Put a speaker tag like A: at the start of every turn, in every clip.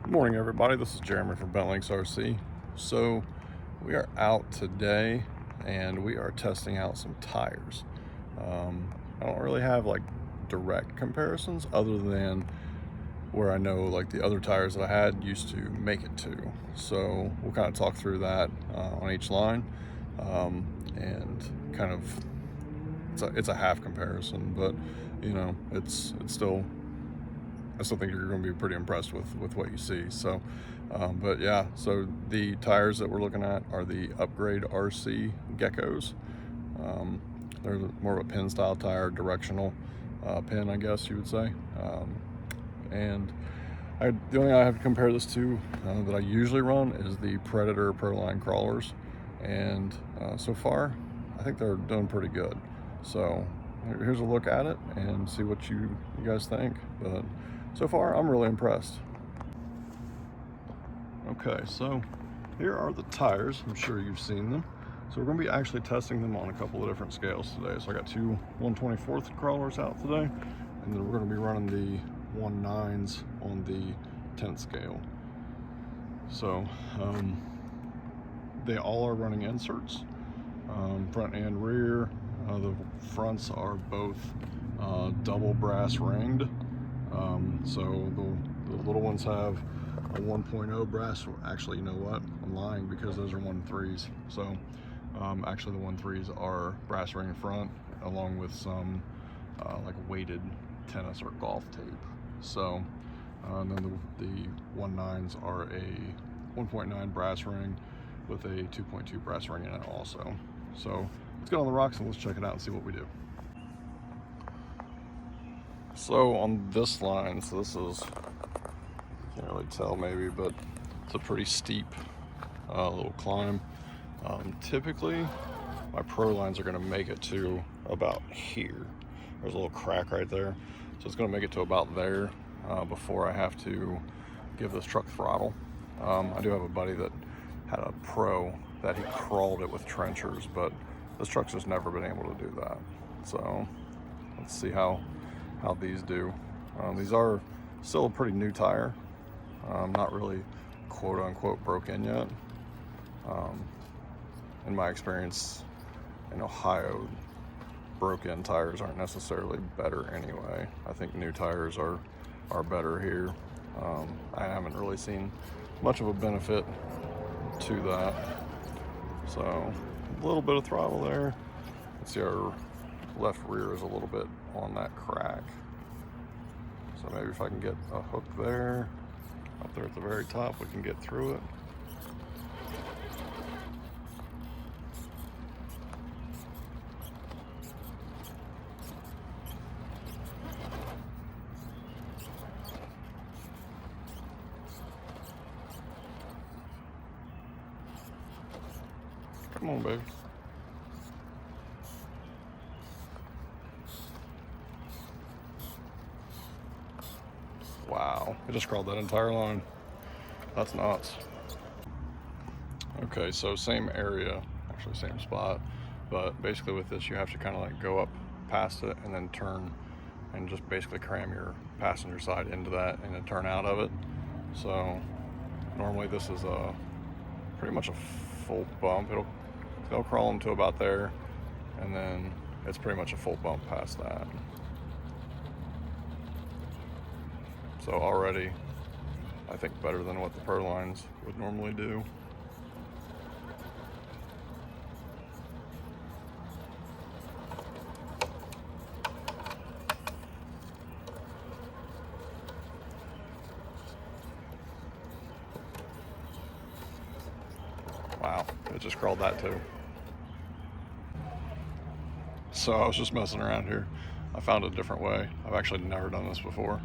A: Good morning, everybody. This is Jeremy from Bentlinks RC. So we are out today and we are testing out some tires. I don't really have like direct comparisons other than where I know like the other tires that I had used to make it to. So we'll kind of talk through that on each line, and kind of it's a half comparison, but you know it's still, I still think you're going to be pretty impressed with what you see. So, but yeah, so the tires that we're looking at are the Upgrade RC Geckos. They're more of a pin style tire, directional pin, I guess you would say. And the only thing I have to compare this to that I usually run is the Predator Proline crawlers. And so far, I think they're doing pretty good. So here's a look at it and see what you guys think. But so far, I'm really impressed. Okay, so here are the tires. I'm sure you've seen them. So we're going to be actually testing them on a couple of different scales today. So I got two 1/24th crawlers out today, and then we're going to be running the 1/9s on the 10th scale. So they all are running inserts, front and rear. The fronts are both double brass ringed. So the little ones have a 1.0 brass. Actually, you know what? I'm lying because those are 1/3s. So actually the 1/3s are brass ring front along with some like weighted tennis or golf tape. So and then the 1/9s are a 1.9 brass ring with a 2.2 brass ring in it also. So let's get on the rocks and let's check it out and see what we do. So on this line, so this is, you can't really tell maybe, but it's a pretty steep little climb. Typically, my pro lines are going to make it to about here. There's a little crack right there. So it's going to make it to about there before I have to give this truck throttle. I do have a buddy that had a pro that he crawled it with trenchers, but this truck's just never been able to do that. So let's see how these do. These are still a pretty new tire, not really quote unquote broke in yet. In my experience in Ohio, broke-in tires aren't necessarily better anyway. I think new tires are better here. I haven't really seen much of a benefit to that. So a little bit of throttle there. Let's see, our left rear is a little bit on that crack. So maybe if I can get a hook there, up there at the very top, we can get through it. Come on, baby. Wow, I just crawled that entire line. That's nuts. Okay, so same area, actually same spot, but basically with this you have to kind of like go up past it and then turn and just basically cram your passenger side into that and then turn out of it. So normally this is pretty much a full bump. They'll crawl them to about there, and then it's pretty much a full bump past that. So already, I think better than what the Pro lines would normally do. Wow, it just crawled that too. So I was just messing around here. I found a different way. I've actually never done this before,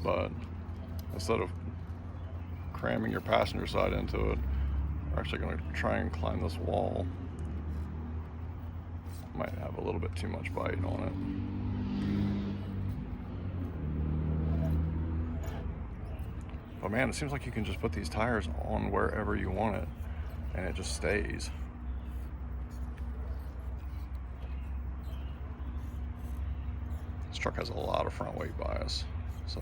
A: but instead of cramming your passenger side into it, we're actually going to try and climb this wall. Might have a little bit too much bite on it. But man, it seems like you can just put these tires on wherever you want it and it just stays. This truck has a lot of front weight bias, so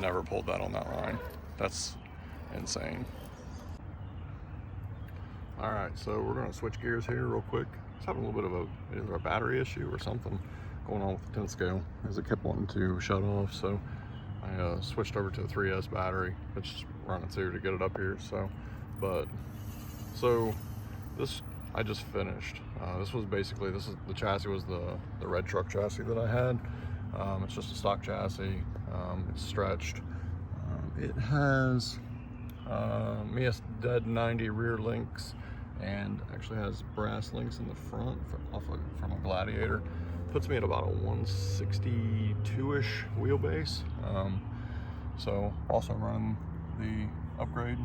A: never pulled that on that line. That's insane. All right, so we're gonna switch gears here real quick. It's having a little bit of either a battery issue or something going on with the 10 scale, as it kept wanting to shut off. So I switched over to a 3S battery. It's just running through to get it up here. So this I just finished. This is the chassis was the red truck chassis that I had. It's just a stock chassis. It's stretched. It has Mias Dead 90 rear links, and actually has brass links in the front from a Gladiator. Puts me at about a 162-ish wheelbase. So also running the upgrade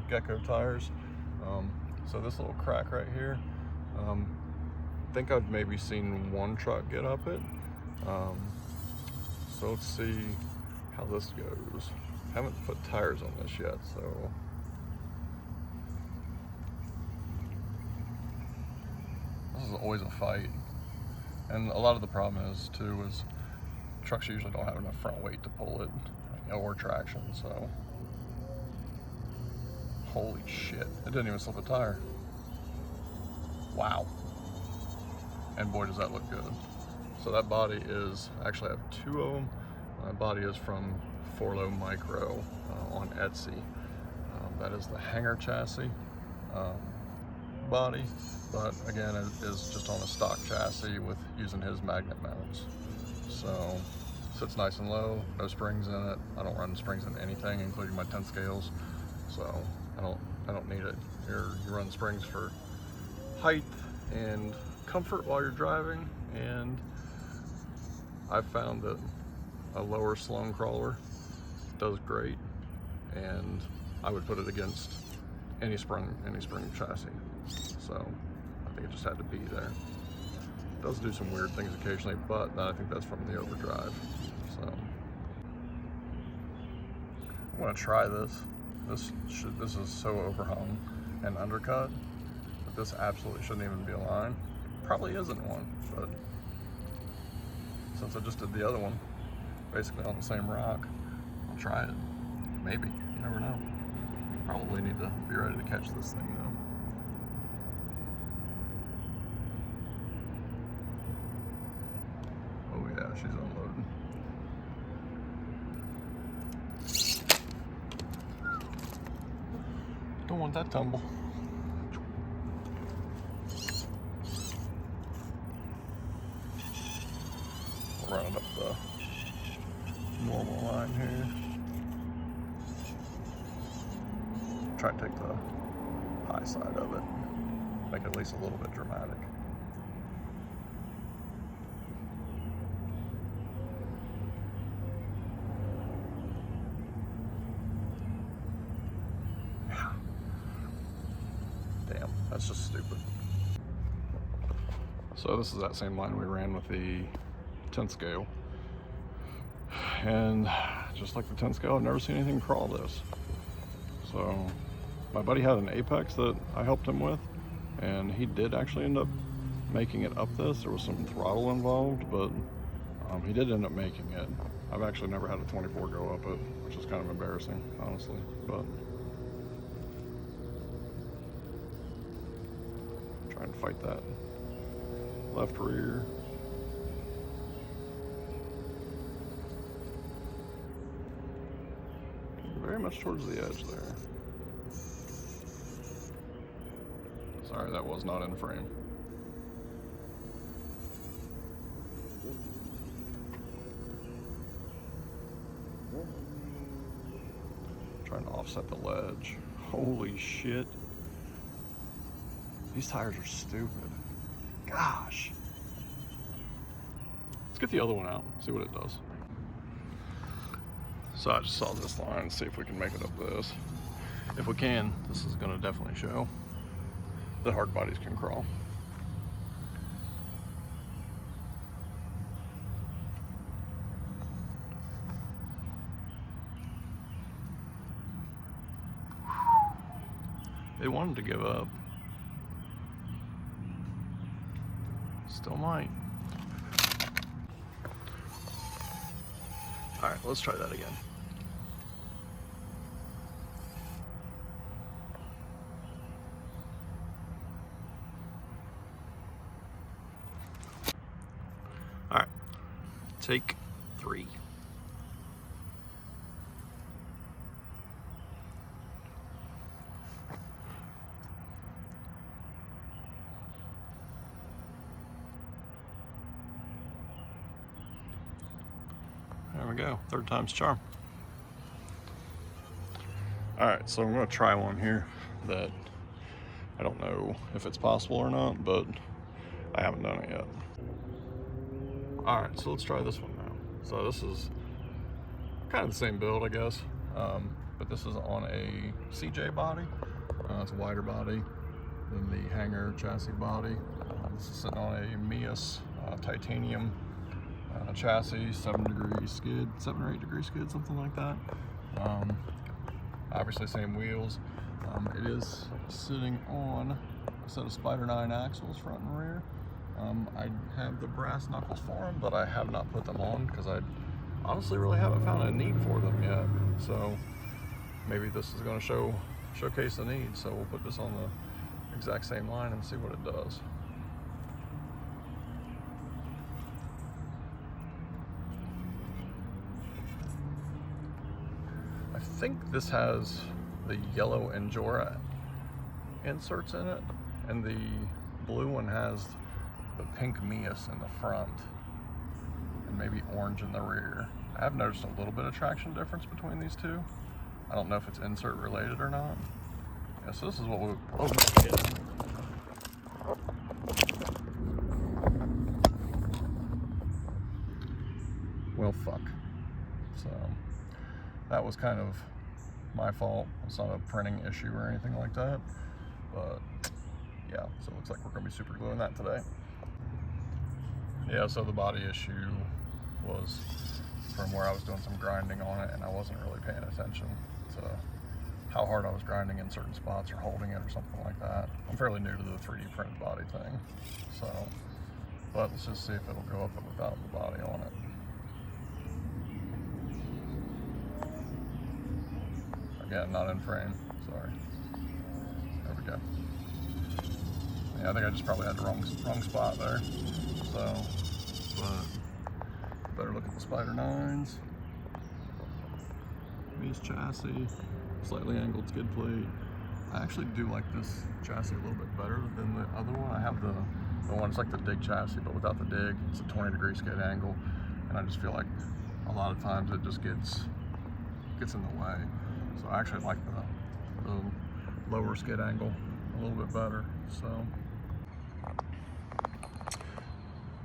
A: Gecko tires. So this little crack right here, I think I've maybe seen one truck get up it. So let's see how this goes. Haven't put tires on this yet, so this is always a fight. And a lot of the problem is trucks usually don't have enough front weight to pull it, or traction. So holy shit, it didn't even slip a tire. Wow. And boy, does that look good. So that body is, actually I have two of them. My body is from Forlo Micro on Etsy. That is the hanger chassis body, but again, it is just on a stock chassis with using his magnet mounts. So sits nice and low, no springs in it. I don't run springs in anything, including my 10 scales. So I don't need it. You run springs for height and comfort while you're driving, and I've found that a lower slung crawler does great, and I would put it against any spring chassis. So I think it just had to be there. It does do some weird things occasionally, but I think that's from the overdrive. So I'm gonna try this. This is so overhung and undercut that this absolutely shouldn't even be a line. Probably isn't one, but since I just did the other one basically on the same rock, I'll try it. Maybe, you never know. Probably need to be ready to catch this thing though. Oh yeah, she's unloading. Don't want that tumble. Run it up the normal line here. Try to take the high side of it. Make it at least a little bit dramatic. Yeah. Damn, that's just stupid. So this is that same line we ran with the 10 scale. And just like the 10 scale, I've never seen anything crawl this. So my buddy had an Apex that I helped him with, and he did actually end up making it up this. There was some throttle involved, but he did end up making it. I've actually never had a 24 go up it, which is kind of embarrassing, honestly. But trying to fight that left rear. Very much towards the edge there. Sorry, that was not in frame. Trying to offset the ledge. Holy shit. These tires are stupid. Gosh. Let's get the other one out, see what it does. So I just saw this line, see if we can make it up this. If we can, this is gonna definitely show that hard bodies can crawl. They wanted to give up. Still might. All right, let's try that again. Take 3. There we go, 3rd time's charm. All right, so I'm gonna try one here that I don't know if it's possible or not, but I haven't done it yet. All right, so let's try this one now. So this is kind of the same build, I guess, but this is on a CJ body. It's a wider body than the hanger chassis body. This is sitting on a Mias titanium chassis, 7 or 8 degree skid, something like that. Obviously same wheels. It is sitting on a set of Spider 9 axles, front and rear. I have the brass knuckles for them, but I have not put them on because I honestly really haven't found a need for them yet. So maybe this is going to showcase the need. So we'll put this on the exact same line and see what it does. I think this has the yellow Endura inserts in it, and the blue one has the pink Mias in the front and maybe orange in the rear. I have noticed a little bit of traction difference between these two. I don't know if it's insert related or not. Yeah, so this is what we, oh shit. Well, fuck. So that was kind of my fault. It's not a printing issue or anything like that, but yeah, so it looks like we're gonna be super gluing that today. Yeah, so the body issue was from where I was doing some grinding on it and I wasn't really paying attention to how hard I was grinding in certain spots or holding it or something like that. I'm fairly new to the 3D printed body thing, so, but let's just see if it'll go up without the body on it. Again, not in frame, sorry. There we go. Yeah, I think I just probably had the wrong spot there. So, but better look at the Spider 9s. Mias chassis, slightly angled skid plate. I actually do like this chassis a little bit better than the other one. I have the one, it's like the dig chassis, but without the dig. It's a 20 degree skid angle, and I just feel like a lot of times it just gets in the way. So I actually like the lower skid angle a little bit better. So,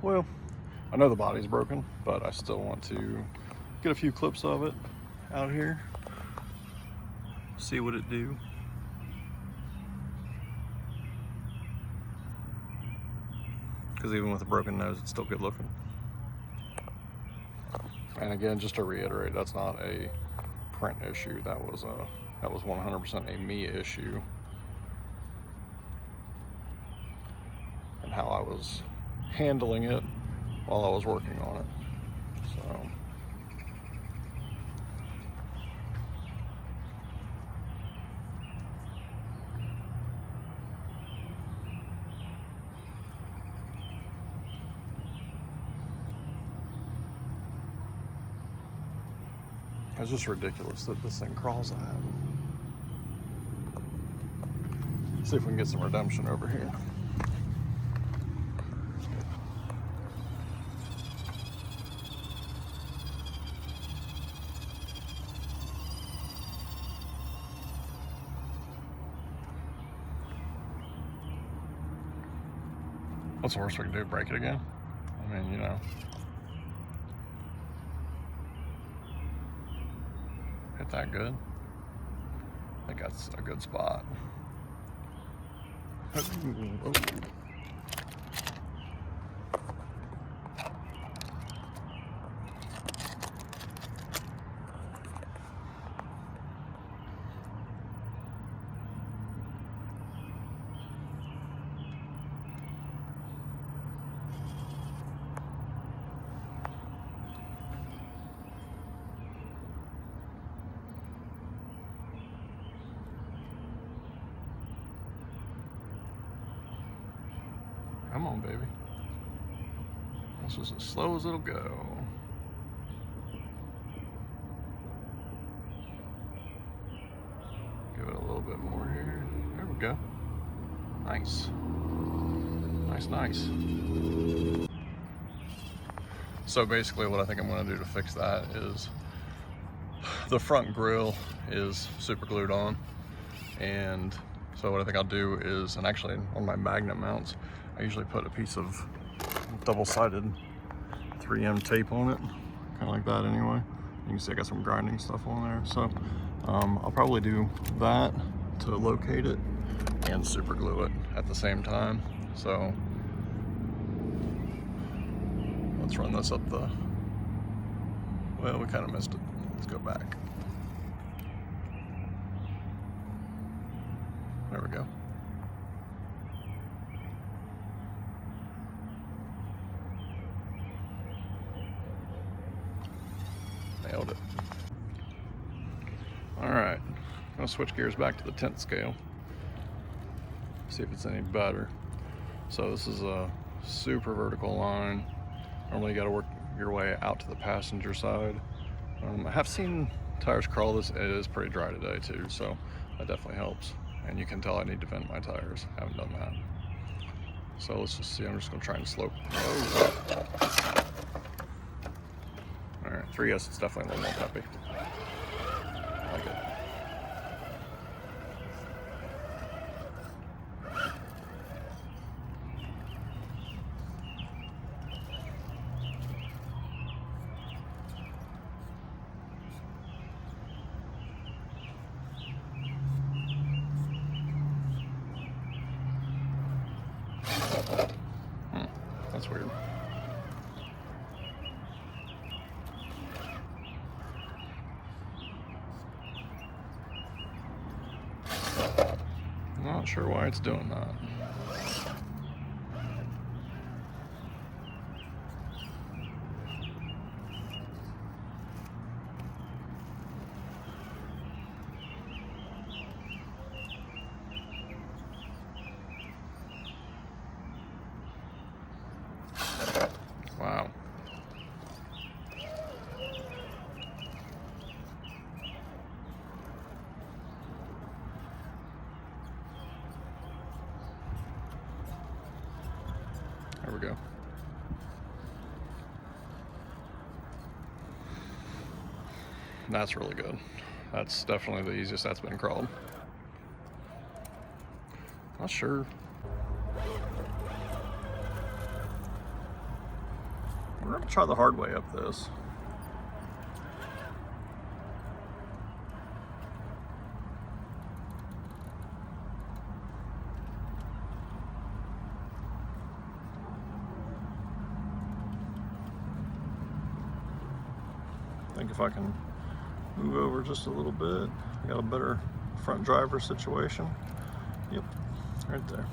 A: well, I know the body's broken, but I still want to get a few clips of it out here, see what it do. Because even with a broken nose, it's still good looking. And again, just to reiterate, that's not a print issue. That was 100% a me issue, and how I was handling it while I was working on it. So it's just ridiculous that this thing crawls that. See if we can get some redemption over here. What's the worst we can do? Break it again? I mean, you know. Hit that good. I think that's a good spot. Oh. Come on, baby. This is as slow as it'll go. little bit more here. There we go. Nice. Nice. So basically what I think I'm going to do to fix that is the front grille is super glued on, and so what I think I'll do is, and actually on my magnet mounts, I usually put a piece of double-sided 3M tape on it, kind of like that anyway. You can see I got some grinding stuff on there, so I'll probably do that to locate it and super glue it at the same time. So let's run this up the, well, we kind of missed it. Let's go back. There we go. Nailed it. All right, I'm gonna switch gears back to the 10th scale. See if it's any better. So this is a super vertical line. Normally you gotta work your way out to the passenger side. I have seen tires crawl this. It is pretty dry today too, so that definitely helps. And you can tell I need to vent my tires. Haven't done that. So let's just see. I'm just gonna try and slope. Oh. All right, 3S, it's definitely a little more peppy. I like it. That's weird. I'm not sure why it's doing that. Wow. There we go. That's really good. That's definitely the easiest that's been crawled. Not sure. We're gonna try the hard way up this. I think if I can move over just a little bit, I got a better front driver situation. Yep, right there.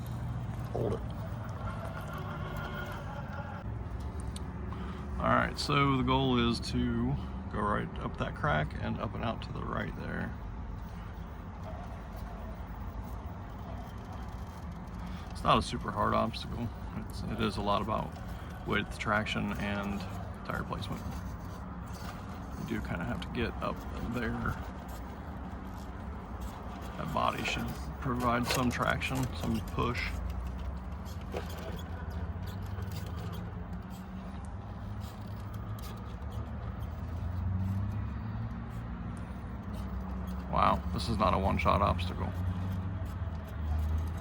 A: Hold it. All right, so the goal is to go right up that crack and up and out to the right there. It's not a super hard obstacle. It is a lot about width, traction, and tire placement. You do kind of have to get up there. That body should provide some traction, some push. Wow, this is not a one-shot obstacle.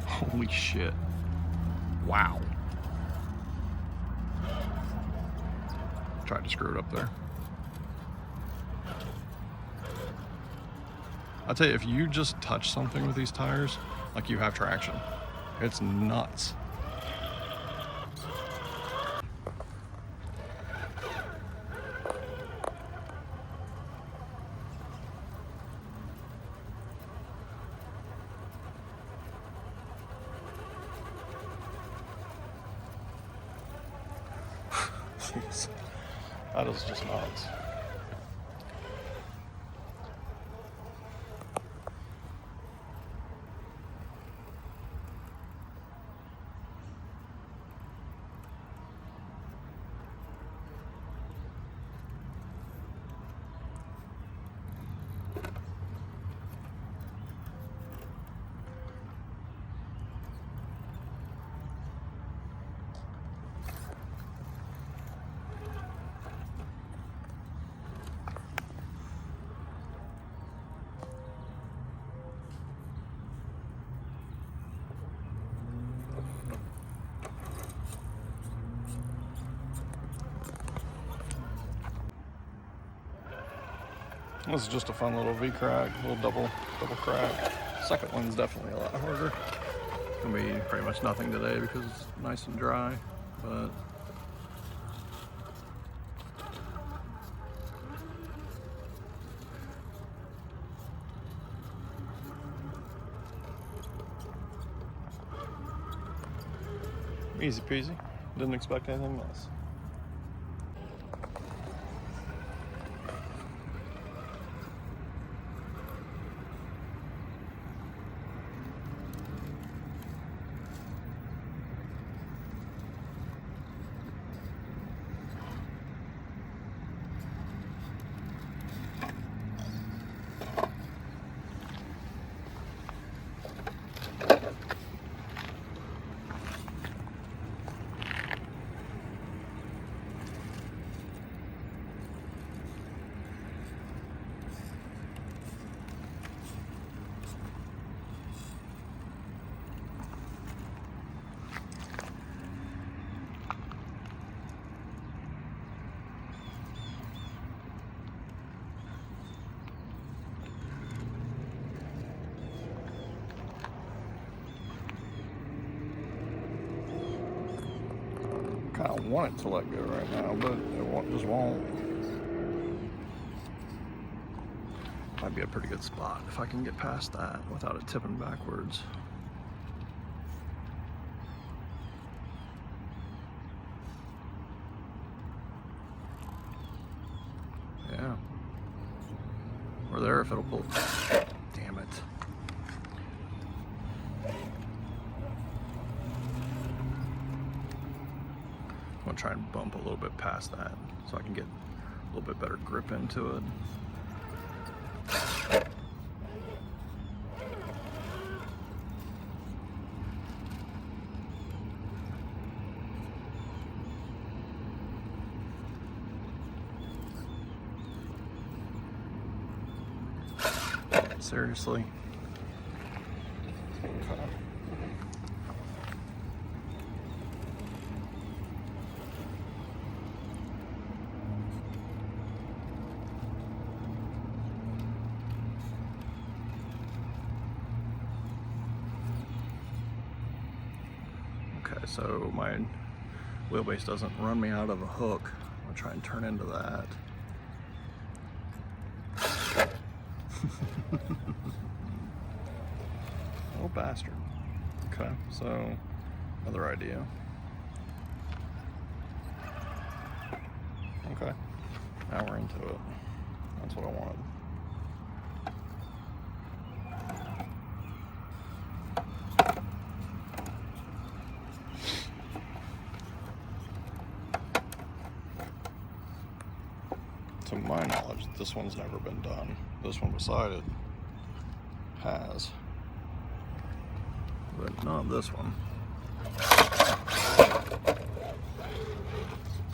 A: Holy shit. Wow. Tried to screw it up there. I'll tell you, if you just touch something with these tires, like you have traction. It's nuts. Jeez, that is just nuts. This is just a fun little V-crack, little double crack. Second one's definitely a lot harder. It's gonna be pretty much nothing today because it's nice and dry, but easy peasy. Didn't expect anything less. Kind of want it to let go right now, but it just won't. Might be a pretty good spot if I can get past that without it tipping backwards. Yeah. We're there if it'll pull. Damn it. I'm gonna try and bump a little bit past that so I can get a little bit better grip into it. Seriously. Okay. Okay, so my wheelbase doesn't run me out of a hook. I'm gonna try and turn into that. Little bastard. Okay, so another idea. Okay, now we're into it. That's what I wanted. To my knowledge, this one's never been done. This one beside it has, but not this one.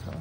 A: Okay.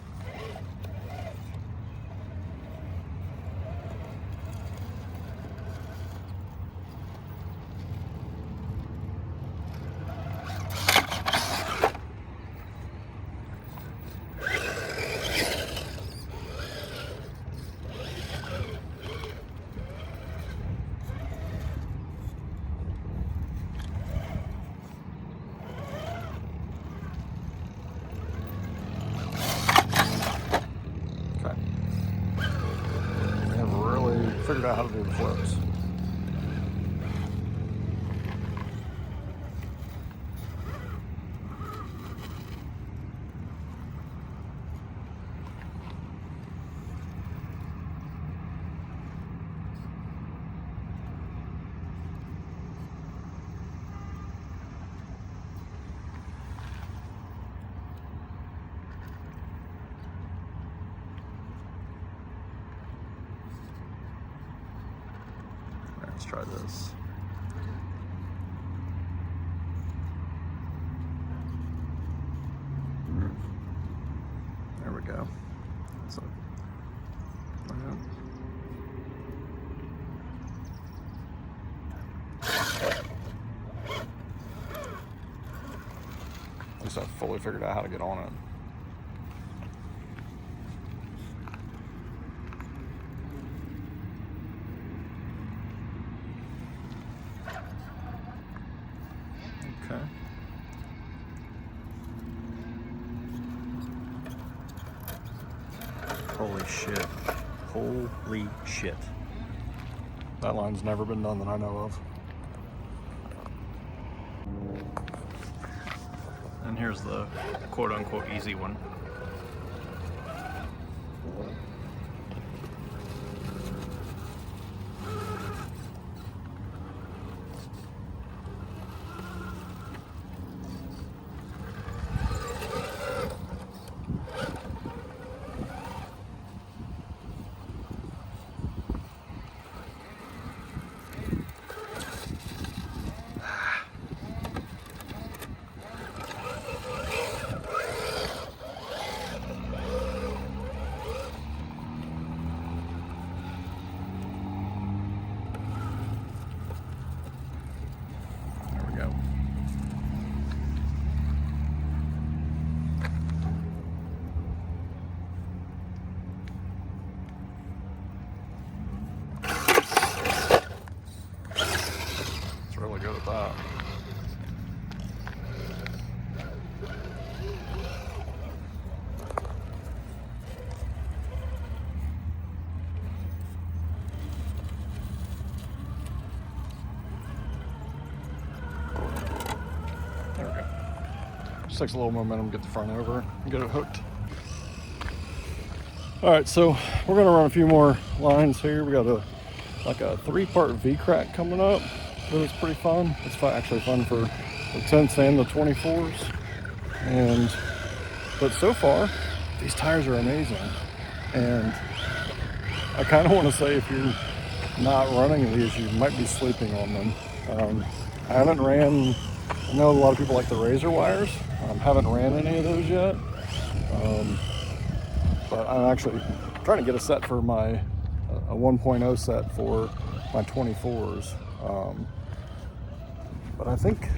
A: Figured out how to do the flips. Let's try this. There we go. So, at least I fully figured out how to get on it. Okay. Holy shit. Holy shit. That line's never been done that I know of. And here's the quote-unquote easy one. Really good at that. There we go. Just takes a little momentum to get the front over and get it hooked. All right, so we're gonna run a few more lines here. We got a 3-part V-crack coming up. It was pretty fun. It's actually fun for the 10s and the 24s. But so far, these tires are amazing. And I kind of want to say if you're not running these, you might be sleeping on them. I haven't ran, I know a lot of people like the razor wires. Haven't ran any of those yet. But I'm actually trying to get a set for a 1.0 set for my 24s. But I think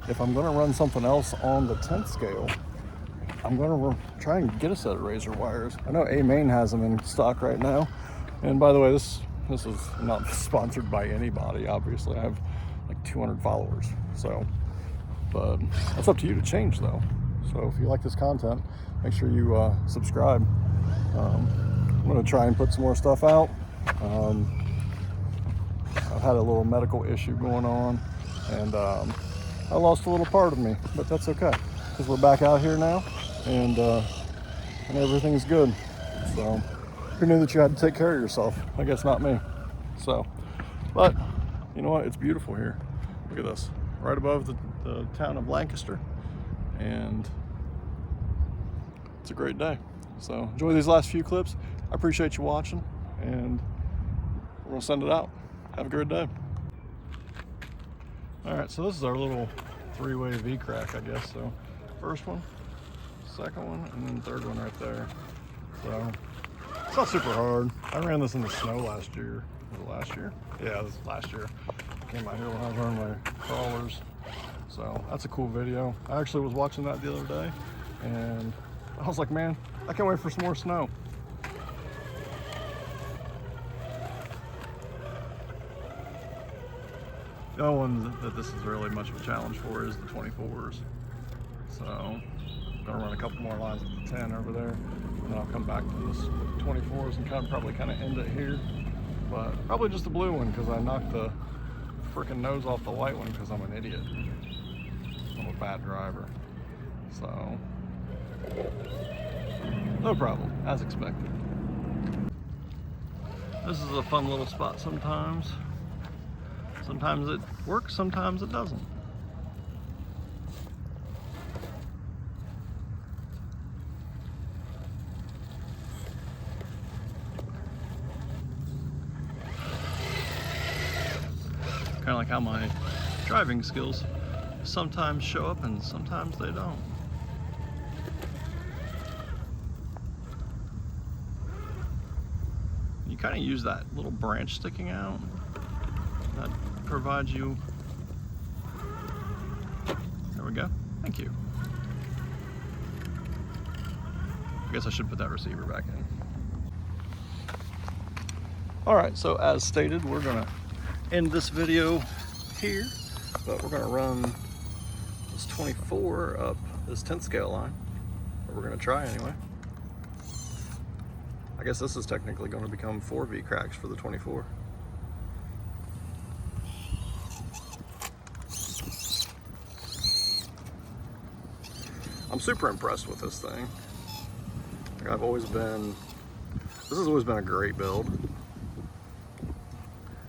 A: if I'm going to run something else on the 10th scale, I'm going to try and get a set of razor wires. I know A-Main has them in stock right now. And by the way, this is not sponsored by anybody. Obviously, I have like 200 followers. So, but that's up to you to change though. So if you like this content, make sure you subscribe. I'm going to try and put some more stuff out. I've had a little medical issue going on, and I lost a little part of me, but that's okay because we're back out here now, and everything's good. So who knew that you had to take care of yourself? I guess not me. So, but you know what? It's beautiful here. Look at this, right above the town of Lancaster, and it's a great day. So enjoy these last few clips. I appreciate you watching, and we're gonna send it out. Have a great day. All right, so this is our little 3-way V-crack, I guess. So first one, second one, and then third one right there. So it's not super hard. I ran this in the snow last year. Was it last year? Yeah, this was last year. I came out here when I was running my crawlers. So that's a cool video. I actually was watching that the other day, and I was like, man, I can't wait for some more snow. The only one that this is really much of a challenge for is the 24s. So I'm gonna run a couple more lines of the 10 over there, and then I'll come back to this 24s and probably end it here. But probably just the blue one because I knocked the freaking nose off the white one because I'm an idiot. I'm a bad driver. So no problem, as expected. This is a fun little spot sometimes. Sometimes it works, sometimes it doesn't. Kind of like how my driving skills sometimes show up and sometimes they don't. You kind of use that little branch sticking out. That provides you. There we go. Thank you. I guess I should put that receiver back in. All right, so as stated, we're gonna end this video here, but we're gonna run this 24 up this 10th scale line. But we're gonna try anyway. I guess this is technically going to become 4 V cracks for the 24. I'm super impressed with this thing. Like, this has always been a great build.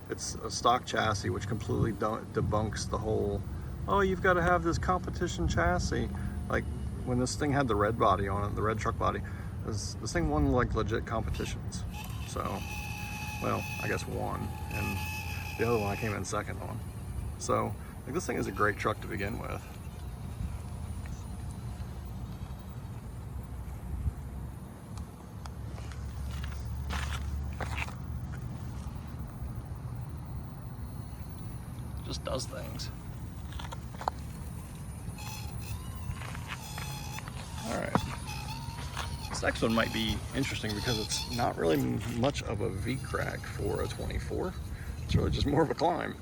A: It's a stock chassis, which completely debunks the whole, oh, you've got to have this competition chassis. Like, when this thing had the red body on it, the red truck body, this thing won like legit competitions. So, well, I guess one, and the other one I came in second on. So, like, this thing is a great truck to begin with. Just does things. All right. This next one might be interesting because it's not really much of a V-crack for a 24. It's really just more of a climb.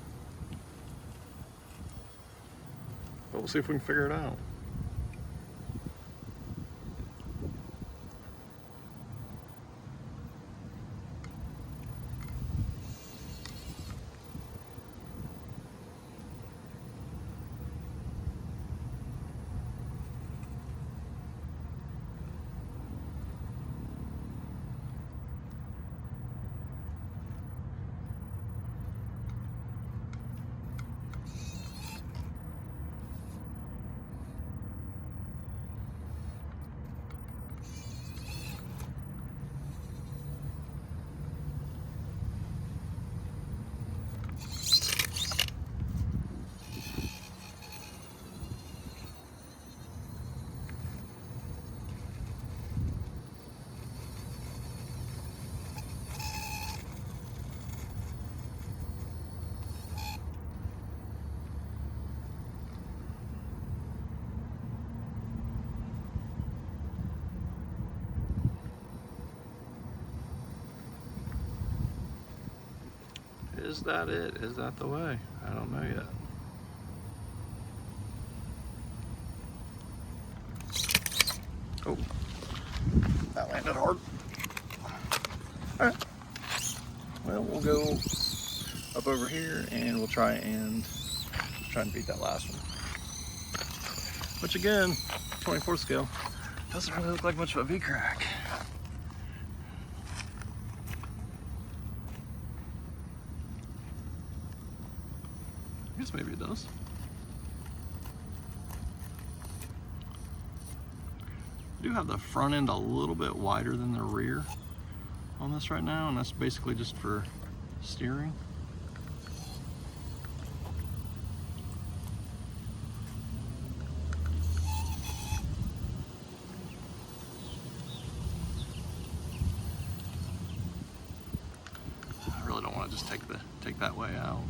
A: But we'll see if we can figure it out. Is that it? Is that the way? I don't know yet. Oh, that landed hard. All right. Well, we'll go up over here and we'll try and beat that last one. Which again, 24 scale, doesn't really look like much of a V-crack. I guess maybe it does. I do have the front end a little bit wider than the rear on this right now, and that's basically just for steering. I really don't want to just take that way out.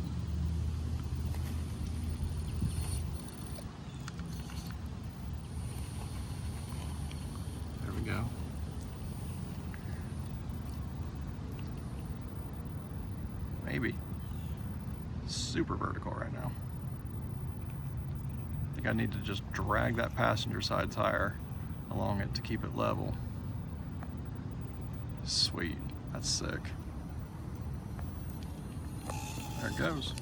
A: Go. Maybe. Super vertical right now. I think I need to just drag that passenger side tire along it to keep it level. Sweet. That's sick. There it goes.